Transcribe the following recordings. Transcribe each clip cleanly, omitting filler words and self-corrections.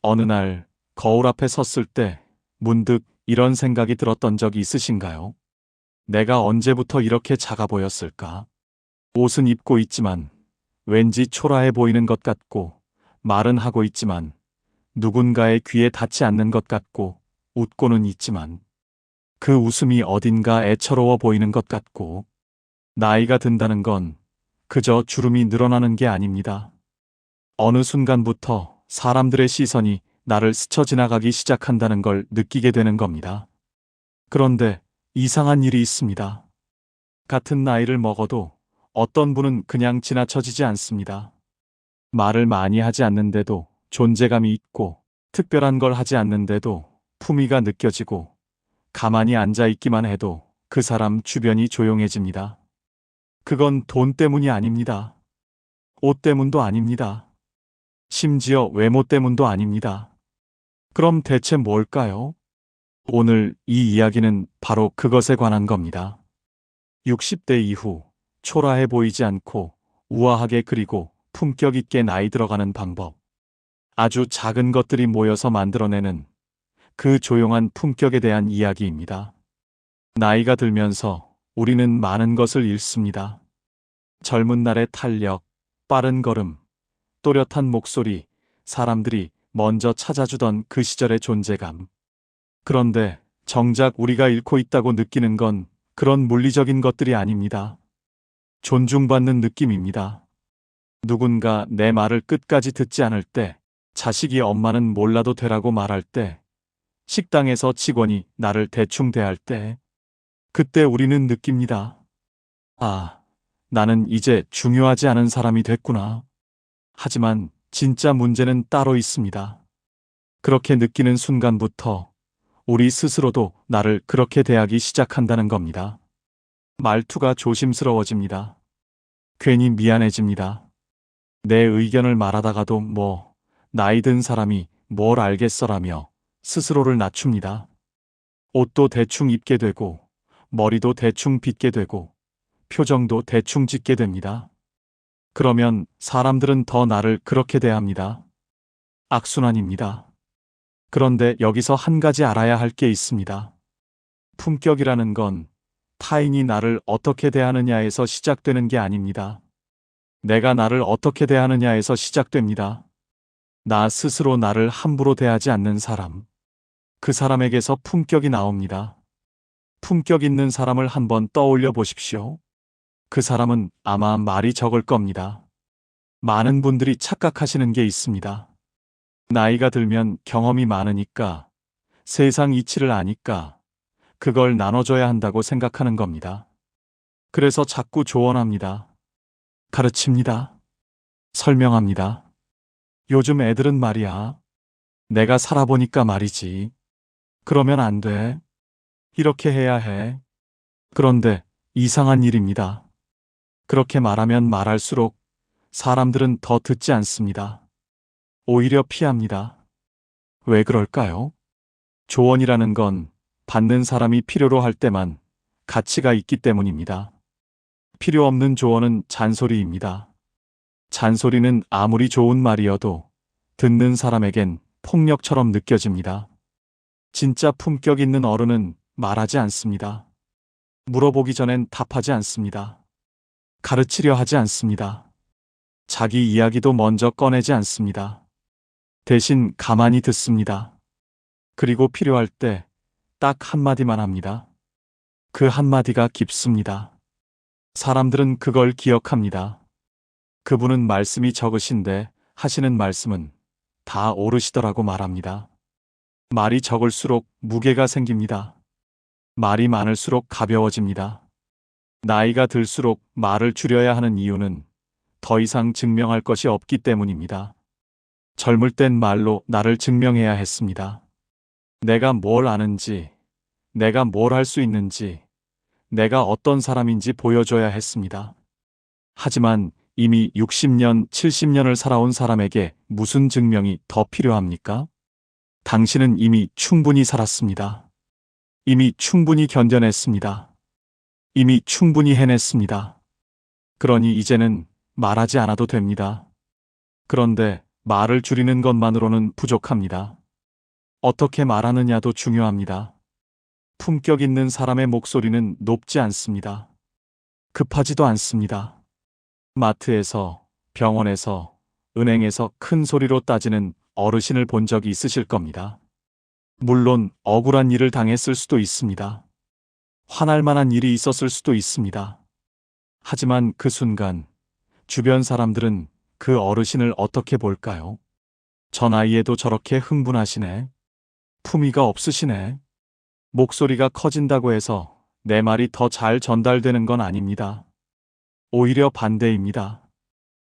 어느 날 거울 앞에 섰을 때 문득 이런 생각이 들었던 적이 있으신가요? 내가 언제부터 이렇게 작아 보였을까? 옷은 입고 있지만 왠지 초라해 보이는 것 같고, 말은 하고 있지만 누군가의 귀에 닿지 않는 것 같고, 웃고는 있지만 그 웃음이 어딘가 애처로워 보이는 것 같고. 나이가 든다는 건 그저 주름이 늘어나는 게 아닙니다. 어느 순간부터 사람들의 시선이 나를 스쳐 지나가기 시작한다는 걸 느끼게 되는 겁니다. 그런데 이상한 일이 있습니다. 같은 나이를 먹어도 어떤 분은 그냥 지나쳐지지 않습니다. 말을 많이 하지 않는데도 존재감이 있고, 특별한 걸 하지 않는데도 품위가 느껴지고, 가만히 앉아 있기만 해도 그 사람 주변이 조용해집니다. 그건 돈 때문이 아닙니다. 옷 때문도 아닙니다. 심지어 외모 때문도 아닙니다. 그럼 대체 뭘까요? 오늘 이 이야기는 바로 그것에 관한 겁니다. 60대 이후 초라해 보이지 않고 우아하게, 그리고 품격 있게 나이 들어가는 방법. 아주 작은 것들이 모여서 만들어내는 그 조용한 품격에 대한 이야기입니다. 나이가 들면서 우리는 많은 것을 잃습니다. 젊은 날의 탄력, 빠른 걸음, 또렷한 목소리, 사람들이 먼저 찾아주던 그 시절의 존재감. 그런데 정작 우리가 잃고 있다고 느끼는 건 그런 물리적인 것들이 아닙니다. 존중받는 느낌입니다. 누군가 내 말을 끝까지 듣지 않을 때, 자식이 엄마는 몰라도 되라고 말할 때, 식당에서 직원이 나를 대충 대할 때, 그때 우리는 느낍니다. 아, 나는 이제 중요하지 않은 사람이 됐구나. 하지만 진짜 문제는 따로 있습니다. 그렇게 느끼는 순간부터 우리 스스로도 나를 그렇게 대하기 시작한다는 겁니다. 말투가 조심스러워집니다. 괜히 미안해집니다. 내 의견을 말하다가도 나이 든 사람이 뭘 알겠어라며 스스로를 낮춥니다. 옷도 대충 입게 되고, 머리도 대충 빗게 되고, 표정도 대충 짓게 됩니다. 그러면 사람들은 더 나를 그렇게 대합니다. 악순환입니다. 그런데 여기서 한 가지 알아야 할 게 있습니다. 품격이라는 건 타인이 나를 어떻게 대하느냐에서 시작되는 게 아닙니다. 내가 나를 어떻게 대하느냐에서 시작됩니다. 나 스스로 나를 함부로 대하지 않는 사람. 그 사람에게서 품격이 나옵니다. 품격 있는 사람을 한번 떠올려 보십시오. 그 사람은 아마 말이 적을 겁니다. 많은 분들이 착각하시는 게 있습니다. 나이가 들면 경험이 많으니까, 세상 이치를 아니까 그걸 나눠줘야 한다고 생각하는 겁니다. 그래서 자꾸 조언합니다. 가르칩니다. 설명합니다. 요즘 애들은 말이야. 내가 살아보니까 말이지. 그러면 안 돼. 이렇게 해야 해. 그런데 이상한 일입니다. 그렇게 말하면 말할수록 사람들은 더 듣지 않습니다. 오히려 피합니다. 왜 그럴까요? 조언이라는 건 받는 사람이 필요로 할 때만 가치가 있기 때문입니다. 필요 없는 조언은 잔소리입니다. 잔소리는 아무리 좋은 말이어도 듣는 사람에겐 폭력처럼 느껴집니다. 진짜 품격 있는 어른은 말하지 않습니다. 물어보기 전엔 답하지 않습니다. 가르치려 하지 않습니다. 자기 이야기도 먼저 꺼내지 않습니다. 대신 가만히 듣습니다. 그리고 필요할 때 딱 한마디만 합니다. 그 한마디가 깊습니다. 사람들은 그걸 기억합니다. 그분은 말씀이 적으신데 하시는 말씀은 다 오르시더라고 말합니다. 말이 적을수록 무게가 생깁니다. 말이 많을수록 가벼워집니다. 나이가 들수록 말을 줄여야 하는 이유는 더 이상 증명할 것이 없기 때문입니다. 젊을 땐 말로 나를 증명해야 했습니다. 내가 뭘 아는지, 내가 뭘 할 수 있는지, 내가 어떤 사람인지 보여줘야 했습니다. 하지만 이미 60년, 70년을 살아온 사람에게 무슨 증명이 더 필요합니까? 당신은 이미 충분히 살았습니다. 이미 충분히 견뎌냈습니다. 이미 충분히 해냈습니다. 그러니 이제는 말하지 않아도 됩니다. 그런데 말을 줄이는 것만으로는 부족합니다. 어떻게 말하느냐도 중요합니다. 품격 있는 사람의 목소리는 높지 않습니다. 급하지도 않습니다. 마트에서, 병원에서, 은행에서 큰 소리로 따지는 어르신을 본 적이 있으실 겁니다. 물론 억울한 일을 당했을 수도 있습니다. 화날 만한 일이 있었을 수도 있습니다. 하지만 그 순간 주변 사람들은 그 어르신을 어떻게 볼까요? 저 나이에도 저렇게 흥분하시네. 품위가 없으시네. 목소리가 커진다고 해서 내 말이 더 잘 전달되는 건 아닙니다. 오히려 반대입니다.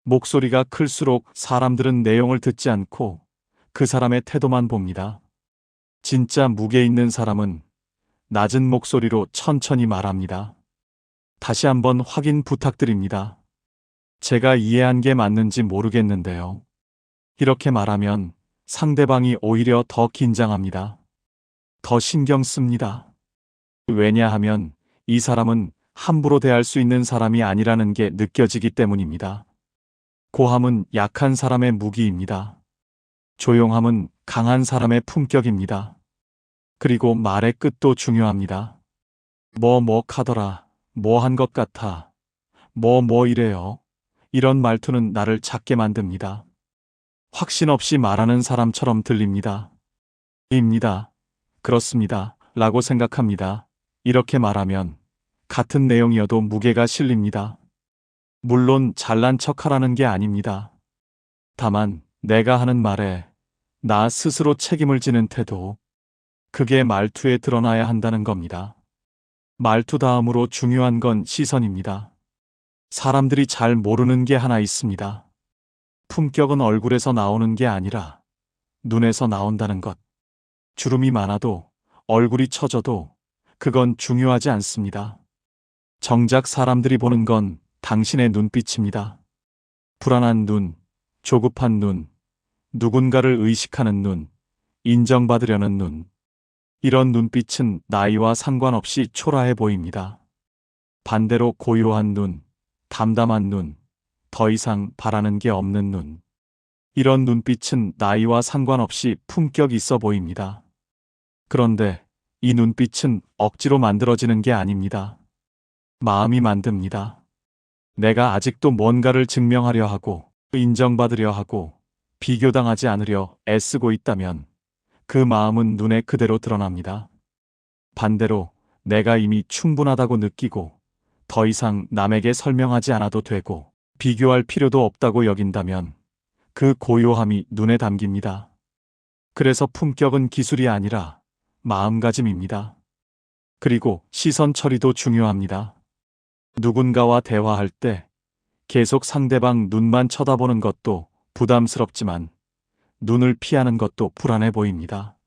목소리가 클수록 사람들은 내용을 듣지 않고 그 사람의 태도만 봅니다. 진짜 무게 있는 사람은 낮은 목소리로 천천히 말합니다. 다시 한번 확인 부탁드립니다. 제가 이해한 게 맞는지 모르겠는데요. 이렇게 말하면 상대방이 오히려 더 긴장합니다. 더 신경 씁니다. 왜냐하면 이 사람은 함부로 대할 수 있는 사람이 아니라는 게 느껴지기 때문입니다. 고함은 약한 사람의 무기입니다. 조용함은 강한 사람의 품격입니다. 그리고 말의 끝도 중요합니다. 뭐 카더라, 뭐 한 것 같아, 뭐 이래요. 이런 말투는 나를 작게 만듭니다. 확신 없이 말하는 사람처럼 들립니다. 입니다. 그렇습니다. 라고 생각합니다. 이렇게 말하면 같은 내용이어도 무게가 실립니다. 물론 잘난 척하라는 게 아닙니다. 다만 내가 하는 말에 나 스스로 책임을 지는 태도, 그게 말투에 드러나야 한다는 겁니다. 말투 다음으로 중요한 건 시선입니다. 사람들이 잘 모르는 게 하나 있습니다. 품격은 얼굴에서 나오는 게 아니라 눈에서 나온다는 것. 주름이 많아도 얼굴이 처져도 그건 중요하지 않습니다. 정작 사람들이 보는 건 당신의 눈빛입니다. 불안한 눈, 조급한 눈, 누군가를 의식하는 눈, 인정받으려는 눈. 이런 눈빛은 나이와 상관없이 초라해 보입니다. 반대로 고요한 눈, 담담한 눈, 더 이상 바라는 게 없는 눈. 이런 눈빛은 나이와 상관없이 품격 있어 보입니다. 그런데 이 눈빛은 억지로 만들어지는 게 아닙니다. 마음이 만듭니다. 내가 아직도 뭔가를 증명하려 하고, 인정받으려 하고, 비교당하지 않으려 애쓰고 있다면 그 마음은 눈에 그대로 드러납니다. 반대로 내가 이미 충분하다고 느끼고 더 이상 남에게 설명하지 않아도 되고 비교할 필요도 없다고 여긴다면 그 고요함이 눈에 담깁니다. 그래서 품격은 기술이 아니라 마음가짐입니다. 그리고 시선 처리도 중요합니다. 누군가와 대화할 때 계속 상대방 눈만 쳐다보는 것도 부담스럽지만 눈을 피하는 것도 불안해 보입니다.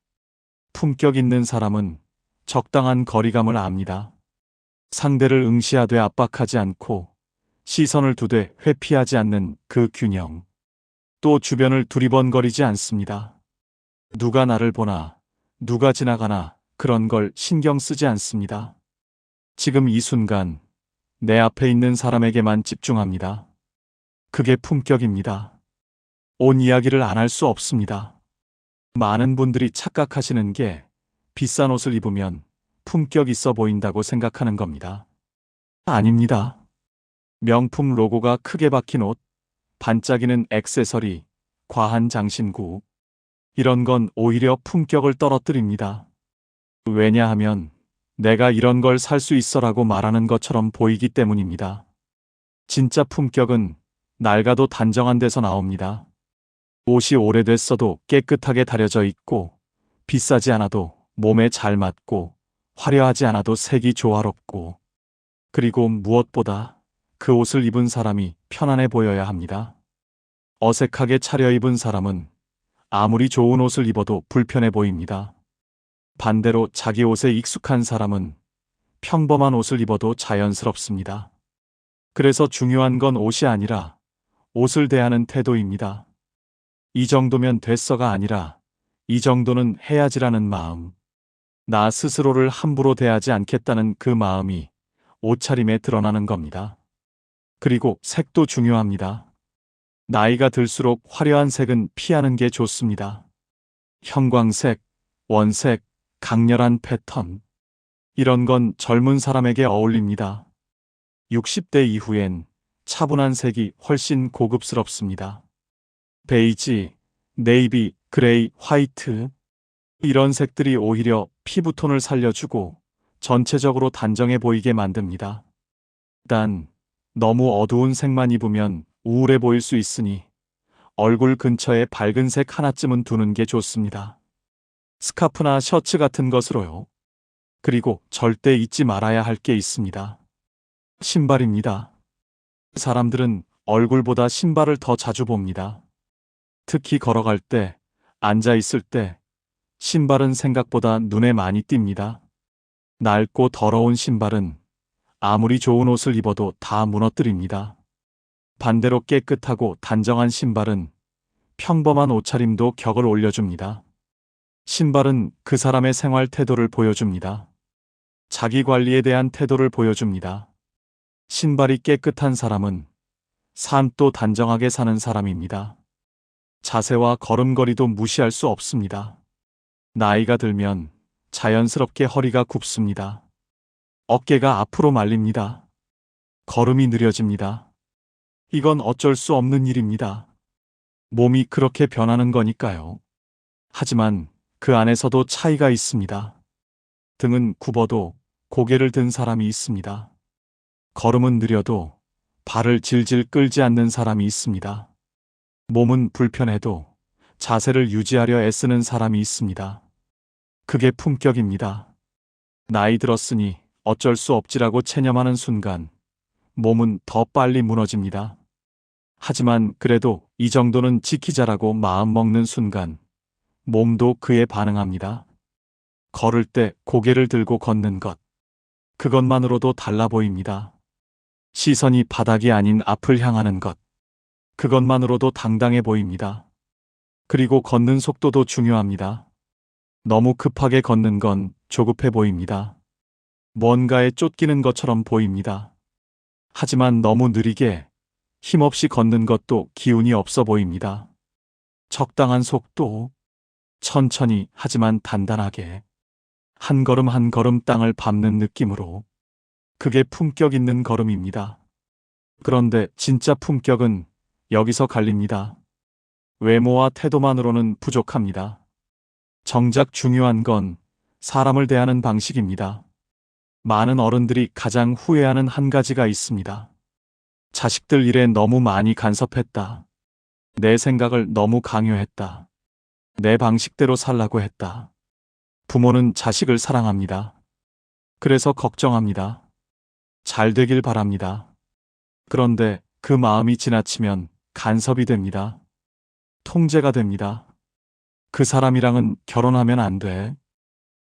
품격 있는 사람은 적당한 거리감을 압니다. 상대를 응시하되 압박하지 않고 시선을 두되 회피하지 않는 그 균형. 또 주변을 두리번거리지 않습니다. 누가 나를 보나, 누가 지나가나 그런 걸 신경 쓰지 않습니다. 지금 이 순간 내 앞에 있는 사람에게만 집중합니다. 그게 품격입니다. 온 이야기를 안 할 수 없습니다. 많은 분들이 착각하시는 게 비싼 옷을 입으면 품격 있어 보인다고 생각하는 겁니다. 아닙니다. 명품 로고가 크게 박힌 옷, 반짝이는 액세서리, 과한 장신구. 이런 건 오히려 품격을 떨어뜨립니다. 왜냐하면 내가 이런 걸 살 수 있어라고 말하는 것처럼 보이기 때문입니다. 진짜 품격은 낡아도 단정한 데서 나옵니다. 옷이 오래됐어도 깨끗하게 다려져 있고, 비싸지 않아도 몸에 잘 맞고, 화려하지 않아도 색이 조화롭고, 그리고 무엇보다 그 옷을 입은 사람이 편안해 보여야 합니다. 어색하게 차려입은 사람은 아무리 좋은 옷을 입어도 불편해 보입니다. 반대로 자기 옷에 익숙한 사람은 평범한 옷을 입어도 자연스럽습니다. 그래서 중요한 건 옷이 아니라 옷을 대하는 태도입니다. 이 정도면 됐어가 아니라 이 정도는 해야지라는 마음. 나 스스로를 함부로 대하지 않겠다는 그 마음이 옷차림에 드러나는 겁니다. 그리고 색도 중요합니다. 나이가 들수록 화려한 색은 피하는 게 좋습니다. 형광색, 원색, 강렬한 패턴. 이런 건 젊은 사람에게 어울립니다. 60대 이후엔 차분한 색이 훨씬 고급스럽습니다. 베이지, 네이비, 그레이, 화이트. 이런 색들이 오히려 피부톤을 살려주고 전체적으로 단정해 보이게 만듭니다. 단, 너무 어두운 색만 입으면 우울해 보일 수 있으니 얼굴 근처에 밝은 색 하나쯤은 두는 게 좋습니다. 스카프나 셔츠 같은 것으로요. 그리고 절대 잊지 말아야 할 게 있습니다. 신발입니다. 사람들은 얼굴보다 신발을 더 자주 봅니다. 특히 걸어갈 때, 앉아 있을 때, 신발은 생각보다 눈에 많이 띕니다. 낡고 더러운 신발은 아무리 좋은 옷을 입어도 다 무너뜨립니다. 반대로 깨끗하고 단정한 신발은 평범한 옷차림도 격을 올려줍니다. 신발은 그 사람의 생활 태도를 보여줍니다. 자기 관리에 대한 태도를 보여줍니다. 신발이 깨끗한 사람은 삶도 단정하게 사는 사람입니다. 자세와 걸음걸이도 무시할 수 없습니다. 나이가 들면 자연스럽게 허리가 굽습니다. 어깨가 앞으로 말립니다. 걸음이 느려집니다. 이건 어쩔 수 없는 일입니다. 몸이 그렇게 변하는 거니까요. 하지만 그 안에서도 차이가 있습니다. 등은 굽어도 고개를 든 사람이 있습니다. 걸음은 느려도 발을 질질 끌지 않는 사람이 있습니다. 몸은 불편해도 자세를 유지하려 애쓰는 사람이 있습니다. 그게 품격입니다. 나이 들었으니 어쩔 수 없지라고 체념하는 순간 몸은 더 빨리 무너집니다. 하지만 그래도 이 정도는 지키자라고 마음먹는 순간 몸도 그에 반응합니다. 걸을 때 고개를 들고 걷는 것. 그것만으로도 달라 보입니다. 시선이 바닥이 아닌 앞을 향하는 것. 그것만으로도 당당해 보입니다. 그리고 걷는 속도도 중요합니다. 너무 급하게 걷는 건 조급해 보입니다. 뭔가에 쫓기는 것처럼 보입니다. 하지만 너무 느리게 힘없이 걷는 것도 기운이 없어 보입니다. 적당한 속도, 천천히 하지만 단단하게, 한 걸음 한 걸음 땅을 밟는 느낌으로. 그게 품격 있는 걸음입니다. 그런데 진짜 품격은 여기서 갈립니다. 외모와 태도만으로는 부족합니다. 정작 중요한 건 사람을 대하는 방식입니다. 많은 어른들이 가장 후회하는 한 가지가 있습니다. 자식들 일에 너무 많이 간섭했다. 내 생각을 너무 강요했다. 내 방식대로 살라고 했다. 부모는 자식을 사랑합니다. 그래서 걱정합니다. 잘 되길 바랍니다. 그런데 그 마음이 지나치면 간섭이 됩니다. 통제가 됩니다. 그 사람이랑은 결혼하면 안 돼.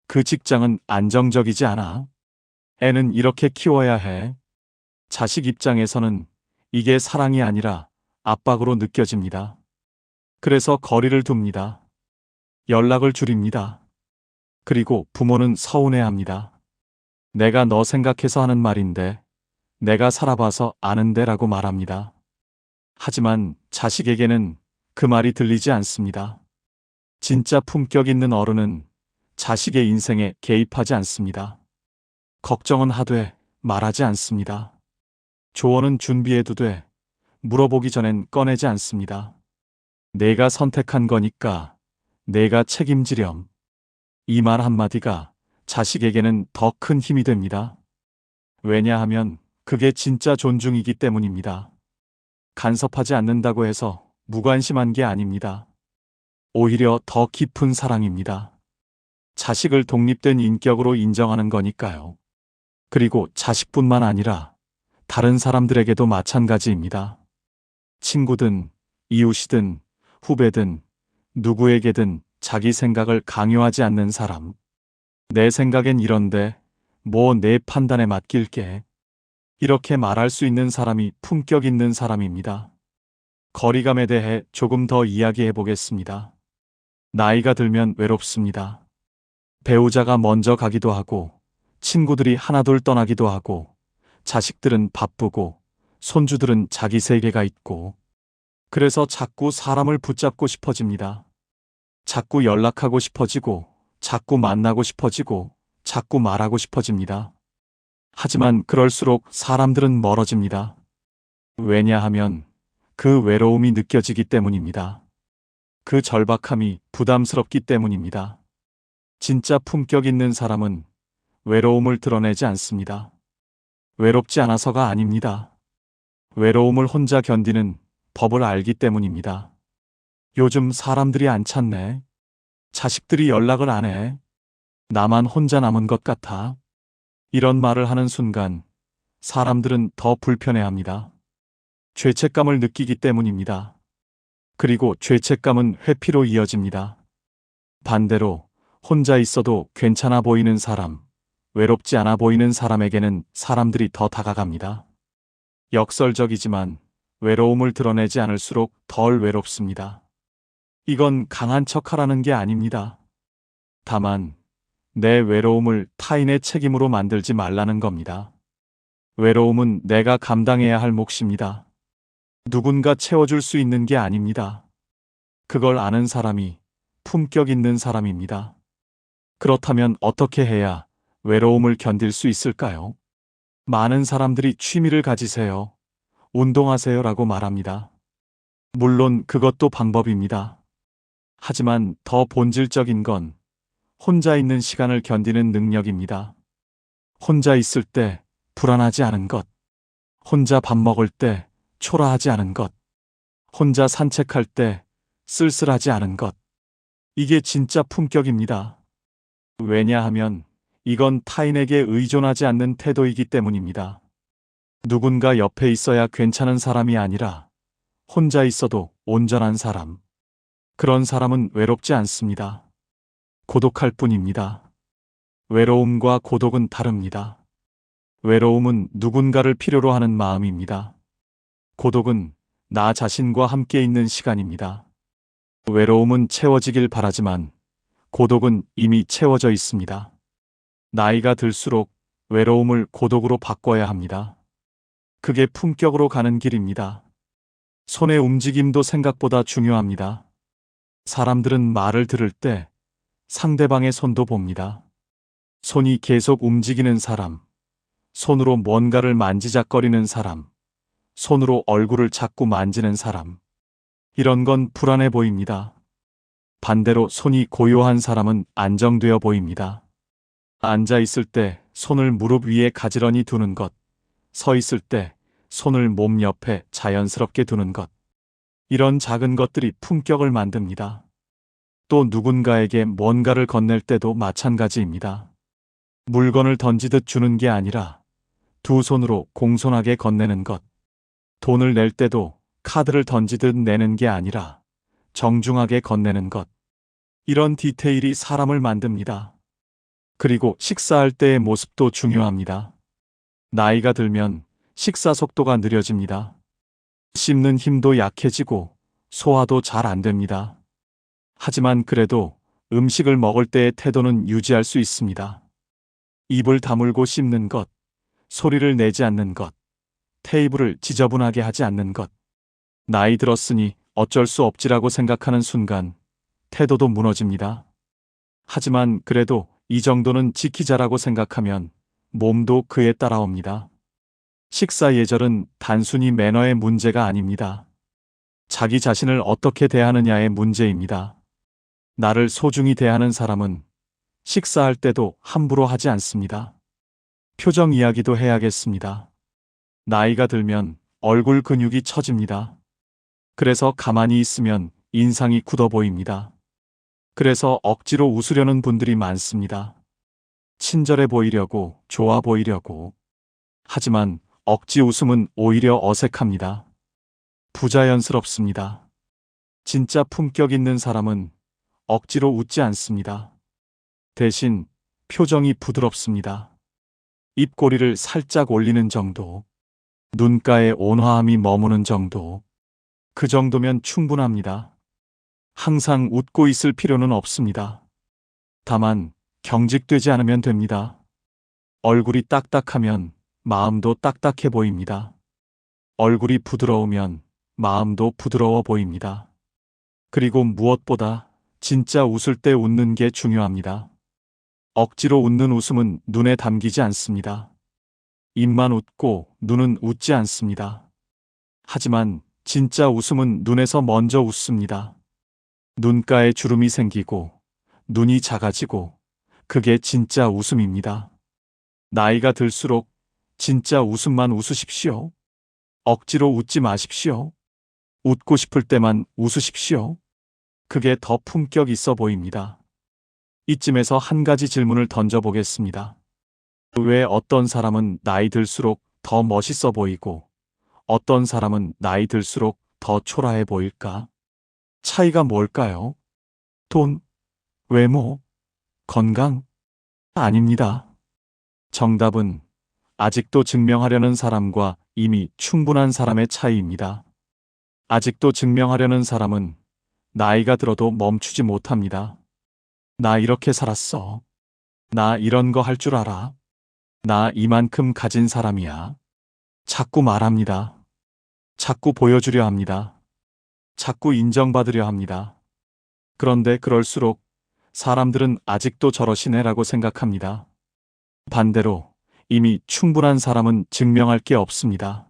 그 직장은 안정적이지 않아. 애는 이렇게 키워야 해. 자식 입장에서는 이게 사랑이 아니라 압박으로 느껴집니다. 그래서 거리를 둡니다. 연락을 줄입니다. 그리고 부모는 서운해합니다. 내가 너 생각해서 하는 말인데, 내가 살아봐서 아는데라고 말합니다. 하지만 자식에게는 그 말이 들리지 않습니다. 진짜 품격 있는 어른은 자식의 인생에 개입하지 않습니다. 걱정은 하되 말하지 않습니다. 조언은 준비해두되 물어보기 전엔 꺼내지 않습니다. 내가 선택한 거니까 내가 책임지렴. 이 말 한마디가 자식에게는 더 큰 힘이 됩니다. 왜냐하면 그게 진짜 존중이기 때문입니다. 간섭하지 않는다고 해서 무관심한 게 아닙니다. 오히려 더 깊은 사랑입니다. 자식을 독립된 인격으로 인정하는 거니까요. 그리고 자식뿐만 아니라 다른 사람들에게도 마찬가지입니다. 친구든 이웃이든 후배든 누구에게든 자기 생각을 강요하지 않는 사람. 내 생각엔 이런데 뭐 내 판단에 맡길게. 이렇게 말할 수 있는 사람이 품격 있는 사람입니다. 거리감에 대해 조금 더 이야기해 보겠습니다. 나이가 들면 외롭습니다. 배우자가 먼저 가기도 하고, 친구들이 하나둘 떠나기도 하고, 자식들은 바쁘고, 손주들은 자기 세계가 있고, 그래서 자꾸 사람을 붙잡고 싶어집니다. 자꾸 연락하고 싶어지고, 자꾸 만나고 싶어지고, 자꾸 말하고 싶어집니다. 하지만 그럴수록 사람들은 멀어집니다. 왜냐하면 그 외로움이 느껴지기 때문입니다. 그 절박함이 부담스럽기 때문입니다. 진짜 품격 있는 사람은 외로움을 드러내지 않습니다. 외롭지 않아서가 아닙니다. 외로움을 혼자 견디는 법을 알기 때문입니다. 요즘 사람들이 안 찾네. 자식들이 연락을 안 해. 나만 혼자 남은 것 같아. 이런 말을 하는 순간 사람들은 더 불편해합니다. 죄책감을 느끼기 때문입니다. 그리고 죄책감은 회피로 이어집니다. 반대로 혼자 있어도 괜찮아 보이는 사람, 외롭지 않아 보이는 사람에게는 사람들이 더 다가갑니다. 역설적이지만 외로움을 드러내지 않을수록 덜 외롭습니다. 이건 강한 척하라는 게 아닙니다. 다만 내 외로움을 타인의 책임으로 만들지 말라는 겁니다. 외로움은 내가 감당해야 할 몫입니다. 누군가 채워줄 수 있는 게 아닙니다. 그걸 아는 사람이 품격 있는 사람입니다. 그렇다면 어떻게 해야 외로움을 견딜 수 있을까요? 많은 사람들이 취미를 가지세요. 운동하세요라고 말합니다. 물론 그것도 방법입니다. 하지만 더 본질적인 건 혼자 있는 시간을 견디는 능력입니다. 혼자 있을 때 불안하지 않은 것, 혼자 밥 먹을 때 초라하지 않은 것, 혼자 산책할 때 쓸쓸하지 않은 것. 이게 진짜 품격입니다. 왜냐하면 이건 타인에게 의존하지 않는 태도이기 때문입니다. 누군가 옆에 있어야 괜찮은 사람이 아니라 혼자 있어도 온전한 사람. 그런 사람은 외롭지 않습니다. 고독할 뿐입니다. 외로움과 고독은 다릅니다. 외로움은 누군가를 필요로 하는 마음입니다. 고독은 나 자신과 함께 있는 시간입니다. 외로움은 채워지길 바라지만 고독은 이미 채워져 있습니다. 나이가 들수록 외로움을 고독으로 바꿔야 합니다. 그게 품격으로 가는 길입니다. 손의 움직임도 생각보다 중요합니다. 사람들은 말을 들을 때 상대방의 손도 봅니다. 손이 계속 움직이는 사람, 손으로 뭔가를 만지작거리는 사람, 손으로 얼굴을 자꾸 만지는 사람. 이런 건 불안해 보입니다. 반대로 손이 고요한 사람은 안정되어 보입니다. 앉아 있을 때 손을 무릎 위에 가지런히 두는 것, 서 있을 때 손을 몸 옆에 자연스럽게 두는 것. 이런 작은 것들이 품격을 만듭니다. 또 누군가에게 뭔가를 건넬 때도 마찬가지입니다. 물건을 던지듯 주는 게 아니라 두 손으로 공손하게 건네는 것. 돈을 낼 때도 카드를 던지듯 내는 게 아니라 정중하게 건네는 것. 이런 디테일이 사람을 만듭니다. 그리고 식사할 때의 모습도 중요합니다. 나이가 들면 식사 속도가 느려집니다. 씹는 힘도 약해지고 소화도 잘 안 됩니다. 하지만 그래도 음식을 먹을 때의 태도는 유지할 수 있습니다. 입을 다물고 씹는 것, 소리를 내지 않는 것, 테이블을 지저분하게 하지 않는 것. 나이 들었으니 어쩔 수 없지라고 생각하는 순간 태도도 무너집니다. 하지만 그래도 이 정도는 지키자라고 생각하면 몸도 그에 따라옵니다. 식사 예절은 단순히 매너의 문제가 아닙니다. 자기 자신을 어떻게 대하느냐의 문제입니다. 나를 소중히 대하는 사람은 식사할 때도 함부로 하지 않습니다. 표정 이야기도 해야겠습니다. 나이가 들면 얼굴 근육이 처집니다. 그래서 가만히 있으면 인상이 굳어 보입니다. 그래서 억지로 웃으려는 분들이 많습니다. 친절해 보이려고, 좋아 보이려고. 하지만 억지 웃음은 오히려 어색합니다. 부자연스럽습니다. 진짜 품격 있는 사람은 억지로 웃지 않습니다. 대신 표정이 부드럽습니다. 입꼬리를 살짝 올리는 정도, 눈가에 온화함이 머무는 정도. 그 정도면 충분합니다. 항상 웃고 있을 필요는 없습니다. 다만 경직되지 않으면 됩니다. 얼굴이 딱딱하면 마음도 딱딱해 보입니다. 얼굴이 부드러우면 마음도 부드러워 보입니다. 그리고 무엇보다 진짜 웃을 때 웃는 게 중요합니다. 억지로 웃는 웃음은 눈에 담기지 않습니다. 입만 웃고 눈은 웃지 않습니다. 하지만 진짜 웃음은 눈에서 먼저 웃습니다. 눈가에 주름이 생기고 눈이 작아지고 그게 진짜 웃음입니다. 나이가 들수록 진짜 웃음만 웃으십시오. 억지로 웃지 마십시오. 웃고 싶을 때만 웃으십시오. 그게 더 품격 있어 보입니다. 이쯤에서 한 가지 질문을 던져보겠습니다. 왜 어떤 사람은 나이 들수록 더 멋있어 보이고 어떤 사람은 나이 들수록 더 초라해 보일까? 차이가 뭘까요? 돈, 외모, 건강? 아닙니다. 정답은 아직도 증명하려는 사람과 이미 충분한 사람의 차이입니다. 아직도 증명하려는 사람은 나이가 들어도 멈추지 못합니다. 나 이렇게 살았어. 나 이런 거 할 줄 알아. 나 이만큼 가진 사람이야. 자꾸 말합니다. 자꾸 보여주려 합니다. 자꾸 인정받으려 합니다. 그런데 그럴수록 사람들은 아직도 저러시네라고 생각합니다. 반대로 이미 충분한 사람은 증명할 게 없습니다.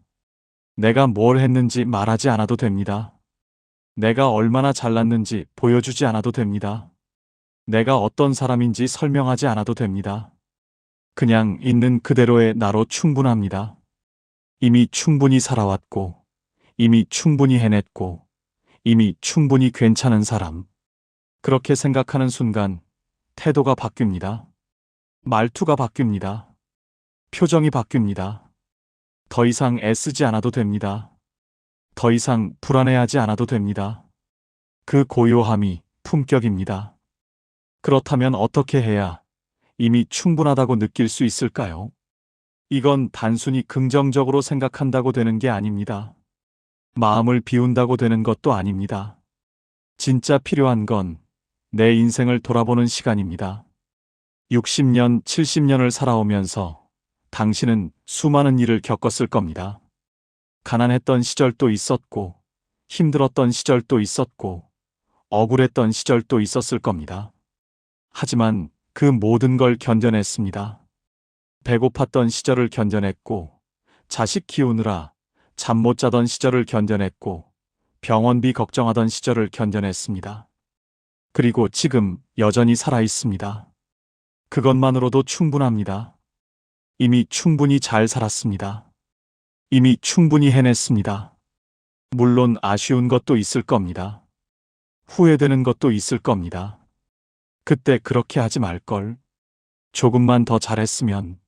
내가 뭘 했는지 말하지 않아도 됩니다. 내가 얼마나 잘났는지 보여주지 않아도 됩니다. 내가 어떤 사람인지 설명하지 않아도 됩니다. 그냥 있는 그대로의 나로 충분합니다. 이미 충분히 살아왔고, 이미 충분히 해냈고, 이미 충분히 괜찮은 사람. 그렇게 생각하는 순간 태도가 바뀝니다. 말투가 바뀝니다. 표정이 바뀝니다. 더 이상 애쓰지 않아도 됩니다. 더 이상 불안해하지 않아도 됩니다. 그 고요함이 품격입니다. 그렇다면 어떻게 해야 이미 충분하다고 느낄 수 있을까요? 이건 단순히 긍정적으로 생각한다고 되는 게 아닙니다. 마음을 비운다고 되는 것도 아닙니다. 진짜 필요한 건 내 인생을 돌아보는 시간입니다. 60년, 70년을 살아오면서 당신은 수많은 일을 겪었을 겁니다. 가난했던 시절도 있었고, 힘들었던 시절도 있었고, 억울했던 시절도 있었을 겁니다. 하지만 그 모든 걸 견뎌냈습니다. 배고팠던 시절을 견뎌냈고, 자식 키우느라 잠 못 자던 시절을 견뎌냈고, 병원비 걱정하던 시절을 견뎌냈습니다. 그리고 지금 여전히 살아 있습니다. 그것만으로도 충분합니다. 이미 충분히 잘 살았습니다. 이미 충분히 해냈습니다. 물론 아쉬운 것도 있을 겁니다. 후회되는 것도 있을 겁니다. 그때 그렇게 하지 말걸. 조금만 더 잘했으면.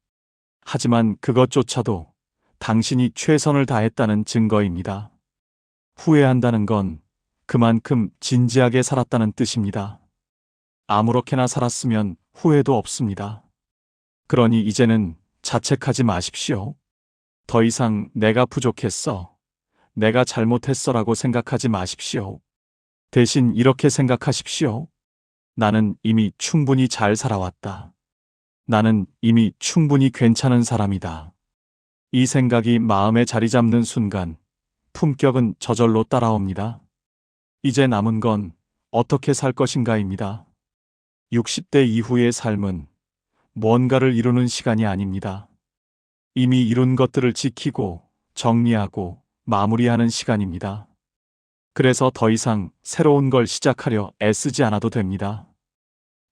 하지만 그것조차도 당신이 최선을 다했다는 증거입니다. 후회한다는 건 그만큼 진지하게 살았다는 뜻입니다. 아무렇게나 살았으면 후회도 없습니다. 그러니 이제는 자책하지 마십시오. 더 이상 내가 부족했어, 내가 잘못했어라고 생각하지 마십시오. 대신 이렇게 생각하십시오. 나는 이미 충분히 잘 살아왔다. 나는 이미 충분히 괜찮은 사람이다. 이 생각이 마음에 자리 잡는 순간 품격은 저절로 따라옵니다. 이제 남은 건 어떻게 살 것인가입니다. 60대 이후의 삶은 뭔가를 이루는 시간이 아닙니다. 이미 이룬 것들을 지키고 정리하고 마무리하는 시간입니다. 그래서 더 이상 새로운 걸 시작하려 애쓰지 않아도 됩니다.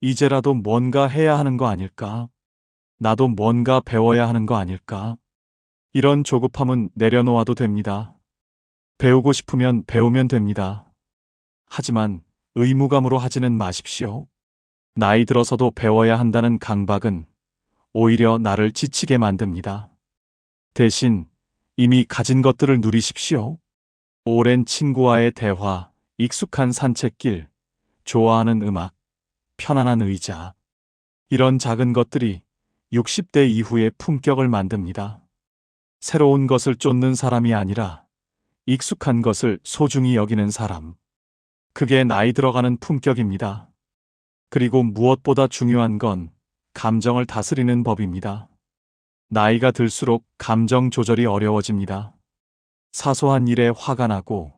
이제라도 뭔가 해야 하는 거 아닐까? 나도 뭔가 배워야 하는 거 아닐까? 이런 조급함은 내려놓아도 됩니다. 배우고 싶으면 배우면 됩니다. 하지만 의무감으로 하지는 마십시오. 나이 들어서도 배워야 한다는 강박은 오히려 나를 지치게 만듭니다. 대신 이미 가진 것들을 누리십시오. 오랜 친구와의 대화, 익숙한 산책길, 좋아하는 음악, 편안한 의자. 이런 작은 것들이 60대 이후의 품격을 만듭니다. 새로운 것을 쫓는 사람이 아니라 익숙한 것을 소중히 여기는 사람. 그게 나이 들어가는 품격입니다. 그리고 무엇보다 중요한 건 감정을 다스리는 법입니다. 나이가 들수록 감정 조절이 어려워집니다. 사소한 일에 화가 나고,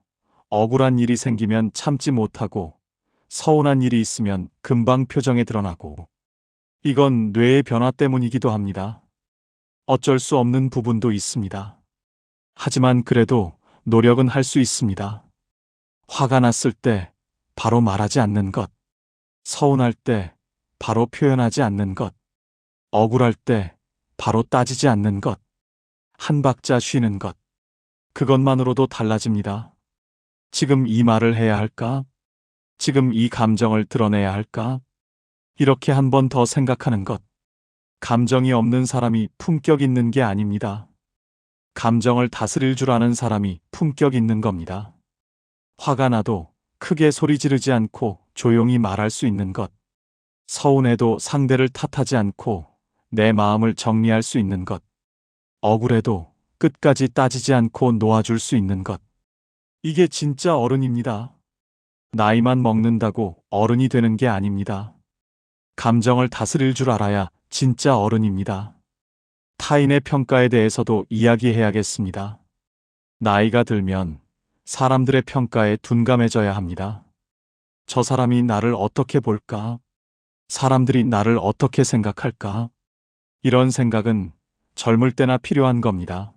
억울한 일이 생기면 참지 못하고, 서운한 일이 있으면 금방 표정에 드러나고, 이건 뇌의 변화 때문이기도 합니다. 어쩔 수 없는 부분도 있습니다. 하지만 그래도 노력은 할 수 있습니다. 화가 났을 때 바로 말하지 않는 것, 서운할 때 바로 표현하지 않는 것, 억울할 때 바로 따지지 않는 것, 한 박자 쉬는 것, 그것만으로도 달라집니다. 지금 이 말을 해야 할까? 지금 이 감정을 드러내야 할까? 이렇게 한 번 더 생각하는 것. 감정이 없는 사람이 품격 있는 게 아닙니다. 감정을 다스릴 줄 아는 사람이 품격 있는 겁니다. 화가 나도 크게 소리 지르지 않고 조용히 말할 수 있는 것. 서운해도 상대를 탓하지 않고 내 마음을 정리할 수 있는 것. 억울해도 끝까지 따지지 않고 놓아줄 수 있는 것. 이게 진짜 어른입니다. 나이만 먹는다고 어른이 되는 게 아닙니다. 감정을 다스릴 줄 알아야 진짜 어른입니다. 타인의 평가에 대해서도 이야기해야겠습니다. 나이가 들면 사람들의 평가에 둔감해져야 합니다. 저 사람이 나를 어떻게 볼까? 사람들이 나를 어떻게 생각할까? 이런 생각은 젊을 때나 필요한 겁니다.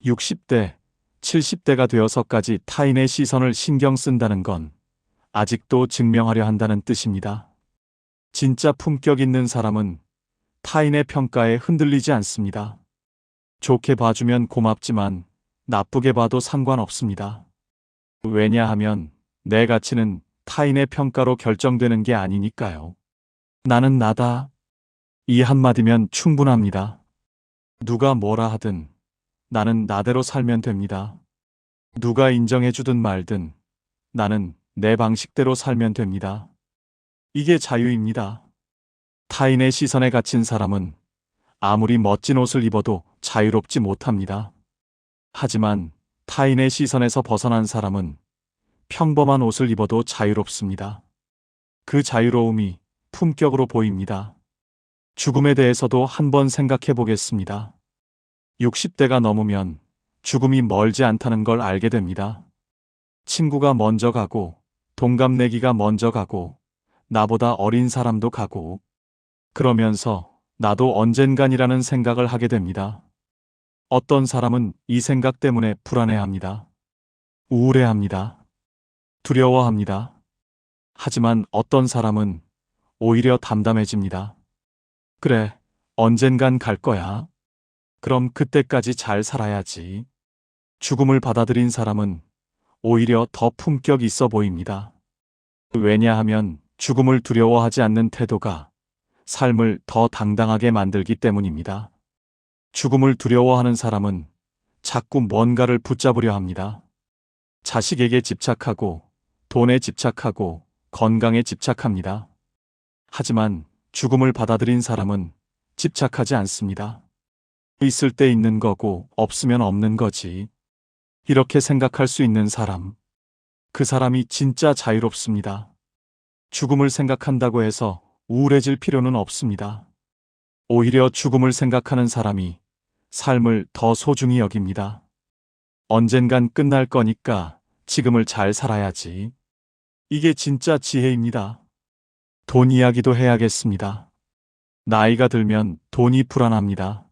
60대, 70대가 되어서까지 타인의 시선을 신경 쓴다는 건 아직도 증명하려 한다는 뜻입니다. 진짜 품격 있는 사람은 타인의 평가에 흔들리지 않습니다. 좋게 봐주면 고맙지만 나쁘게 봐도 상관없습니다. 왜냐하면 내 가치는 타인의 평가로 결정되는 게 아니니까요. 나는 나다. 이 한마디면 충분합니다. 누가 뭐라 하든 나는 나대로 살면 됩니다. 누가 인정해주든 말든 나는 내 방식대로 살면 됩니다. 이게 자유입니다. 타인의 시선에 갇힌 사람은 아무리 멋진 옷을 입어도 자유롭지 못합니다. 하지만 타인의 시선에서 벗어난 사람은 평범한 옷을 입어도 자유롭습니다. 그 자유로움이 품격으로 보입니다. 죽음에 대해서도 한번 생각해 보겠습니다. 60대가 넘으면 죽음이 멀지 않다는 걸 알게 됩니다. 친구가 먼저 가고, 동갑내기가 먼저 가고, 나보다 어린 사람도 가고, 그러면서 나도 언젠간이라는 생각을 하게 됩니다. 어떤 사람은 이 생각 때문에 불안해합니다. 우울해합니다. 두려워합니다. 하지만 어떤 사람은 오히려 담담해집니다. 그래, 언젠간 갈 거야. 그럼 그때까지 잘 살아야지. 죽음을 받아들인 사람은 오히려 더 품격 있어 보입니다. 왜냐하면 죽음을 두려워하지 않는 태도가 삶을 더 당당하게 만들기 때문입니다. 죽음을 두려워하는 사람은 자꾸 뭔가를 붙잡으려 합니다. 자식에게 집착하고, 돈에 집착하고, 건강에 집착합니다. 하지만 죽음을 받아들인 사람은 집착하지 않습니다. 있을 때 있는 거고 없으면 없는 거지. 이렇게 생각할 수 있는 사람, 그 사람이 진짜 자유롭습니다. 죽음을 생각한다고 해서 우울해질 필요는 없습니다. 오히려 죽음을 생각하는 사람이 삶을 더 소중히 여깁니다. 언젠간 끝날 거니까 지금을 잘 살아야지. 이게 진짜 지혜입니다. 돈 이야기도 해야겠습니다. 나이가 들면 돈이 불안합니다.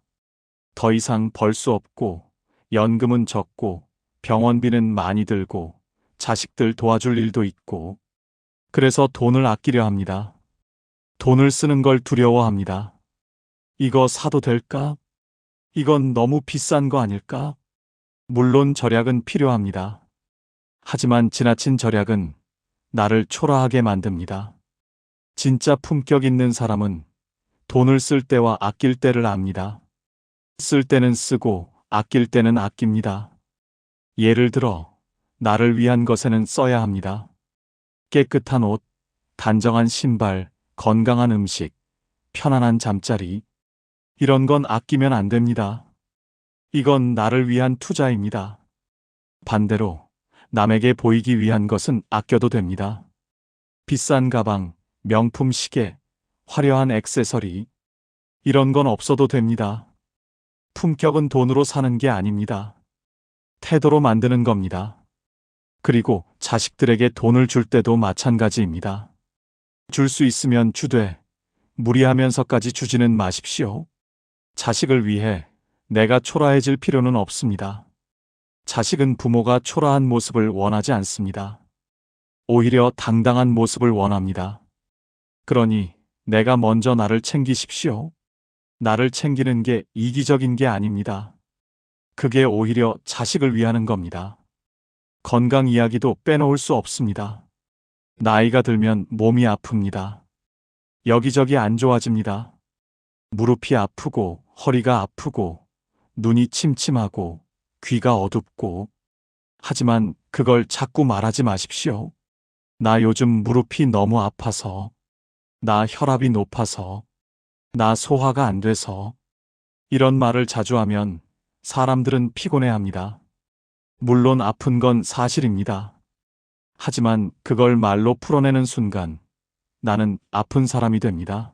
더 이상 벌 수 없고, 연금은 적고, 병원비는 많이 들고, 자식들 도와줄 일도 있고, 그래서 돈을 아끼려 합니다. 돈을 쓰는 걸 두려워합니다. 이거 사도 될까? 이건 너무 비싼 거 아닐까? 물론 절약은 필요합니다. 하지만 지나친 절약은 나를 초라하게 만듭니다. 진짜 품격 있는 사람은 돈을 쓸 때와 아낄 때를 압니다. 쓸 때는 쓰고 아낄 때는 아낍니다. 예를 들어, 나를 위한 것에는 써야 합니다. 깨끗한 옷, 단정한 신발, 건강한 음식, 편안한 잠자리. 이런 건 아끼면 안 됩니다. 이건 나를 위한 투자입니다. 반대로, 남에게 보이기 위한 것은 아껴도 됩니다. 비싼 가방, 명품 시계, 화려한 액세서리. 이런 건 없어도 됩니다. 품격은 돈으로 사는 게 아닙니다. 태도로 만드는 겁니다. 그리고 자식들에게 돈을 줄 때도 마찬가지입니다. 줄 수 있으면 주되 무리하면서까지 주지는 마십시오. 자식을 위해 내가 초라해질 필요는 없습니다. 자식은 부모가 초라한 모습을 원하지 않습니다. 오히려 당당한 모습을 원합니다. 그러니 내가 먼저 나를 챙기십시오. 나를 챙기는 게 이기적인 게 아닙니다. 그게 오히려 자식을 위하는 겁니다. 건강 이야기도 빼놓을 수 없습니다. 나이가 들면 몸이 아픕니다. 여기저기 안 좋아집니다. 무릎이 아프고 허리가 아프고 눈이 침침하고 귀가 어둡고. 하지만 그걸 자꾸 말하지 마십시오. 나 요즘 무릎이 너무 아파서, 나 혈압이 높아서, 나 소화가 안 돼서. 이런 말을 자주 하면 사람들은 피곤해합니다. 물론 아픈 건 사실입니다. 하지만 그걸 말로 풀어내는 순간 나는 아픈 사람이 됩니다.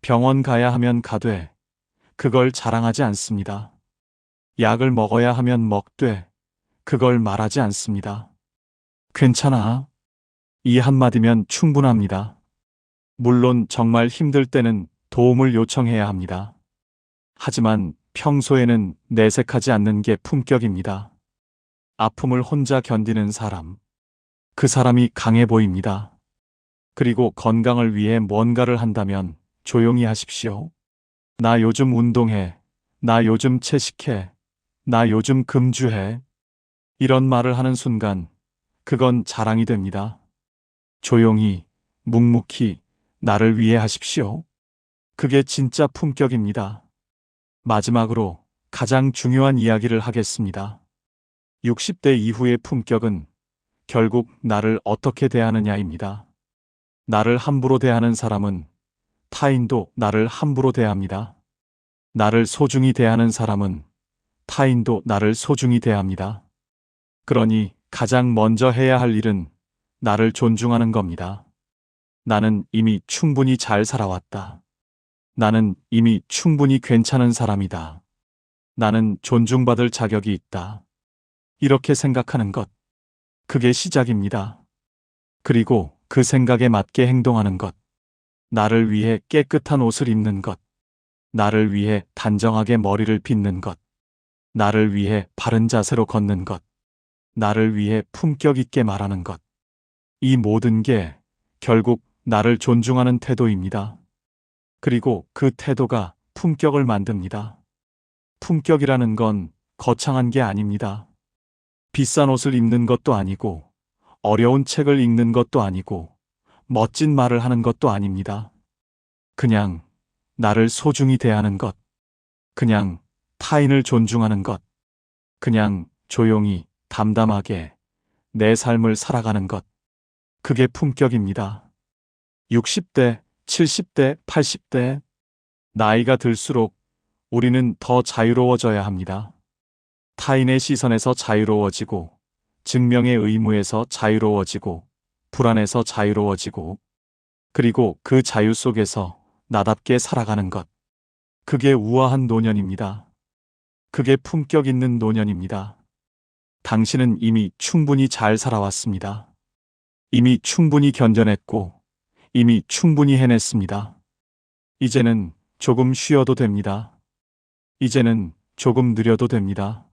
병원 가야 하면 가되 그걸 자랑하지 않습니다. 약을 먹어야 하면 먹되 그걸 말하지 않습니다. 괜찮아. 이 한마디면 충분합니다. 물론 정말 힘들 때는 도움을 요청해야 합니다. 하지만 평소에는 내색하지 않는 게 품격입니다. 아픔을 혼자 견디는 사람. 그 사람이 강해 보입니다. 그리고 건강을 위해 뭔가를 한다면 조용히 하십시오. 나 요즘 운동해. 나 요즘 채식해. 나 요즘 금주해. 이런 말을 하는 순간 그건 자랑이 됩니다. 조용히, 묵묵히 나를 위해 하십시오. 그게 진짜 품격입니다. 마지막으로 가장 중요한 이야기를 하겠습니다. 60대 이후의 품격은 결국 나를 어떻게 대하느냐입니다. 나를 함부로 대하는 사람은 타인도 나를 함부로 대합니다. 나를 소중히 대하는 사람은 타인도 나를 소중히 대합니다. 그러니 가장 먼저 해야 할 일은 나를 존중하는 겁니다. 나는 이미 충분히 잘 살아왔다. 나는 이미 충분히 괜찮은 사람이다. 나는 존중받을 자격이 있다. 이렇게 생각하는 것. 그게 시작입니다. 그리고 그 생각에 맞게 행동하는 것. 나를 위해 깨끗한 옷을 입는 것. 나를 위해 단정하게 머리를 빗는 것. 나를 위해 바른 자세로 걷는 것. 나를 위해 품격 있게 말하는 것. 이 모든 게 결국 나를 존중하는 태도입니다. 그리고 그 태도가 품격을 만듭니다. 품격이라는 건 거창한 게 아닙니다. 비싼 옷을 입는 것도 아니고, 어려운 책을 읽는 것도 아니고, 멋진 말을 하는 것도 아닙니다. 그냥 나를 소중히 대하는 것. 그냥 타인을 존중하는 것. 그냥 조용히, 담담하게 내 삶을 살아가는 것. 그게 품격입니다. 60대, 70대, 80대. 나이가 들수록 우리는 더 자유로워져야 합니다. 타인의 시선에서 자유로워지고, 증명의 의무에서 자유로워지고, 불안에서 자유로워지고, 그리고 그 자유 속에서 나답게 살아가는 것. 그게 우아한 노년입니다. 그게 품격 있는 노년입니다. 당신은 이미 충분히 잘 살아왔습니다. 이미 충분히 견뎌냈고, 이미 충분히 해냈습니다. 이제는 조금 쉬어도 됩니다. 이제는 조금 느려도 됩니다.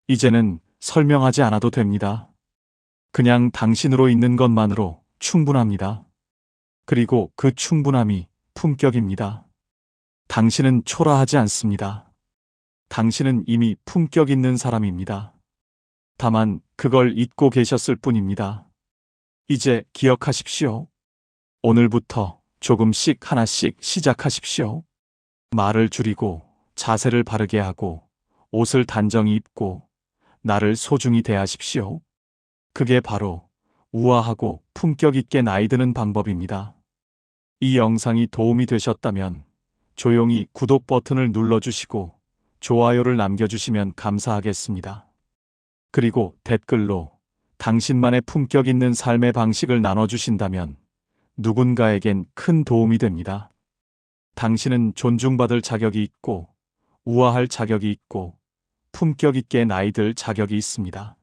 이제는 설명하지 않아도 됩니다. 그냥 당신으로 있는 것만으로 충분합니다. 그리고 그 충분함이 품격입니다. 당신은 초라하지 않습니다. 당신은 이미 품격 있는 사람입니다. 다만 그걸 잊고 계셨을 뿐입니다. 이제 기억하십시오. 오늘부터 조금씩 하나씩 시작하십시오. 말을 줄이고 자세를 바르게 하고 옷을 단정히 입고 나를 소중히 대하십시오. 그게 바로 우아하고 품격 있게 나이 드는 방법입니다. 이 영상이 도움이 되셨다면 조용히 구독 버튼을 눌러주시고 좋아요를 남겨주시면 감사하겠습니다. 그리고 댓글로 당신만의 품격 있는 삶의 방식을 나눠주신다면 누군가에겐 큰 도움이 됩니다. 당신은 존중받을 자격이 있고, 우아할 자격이 있고, 품격 있게 나이 들 자격이 있습니다.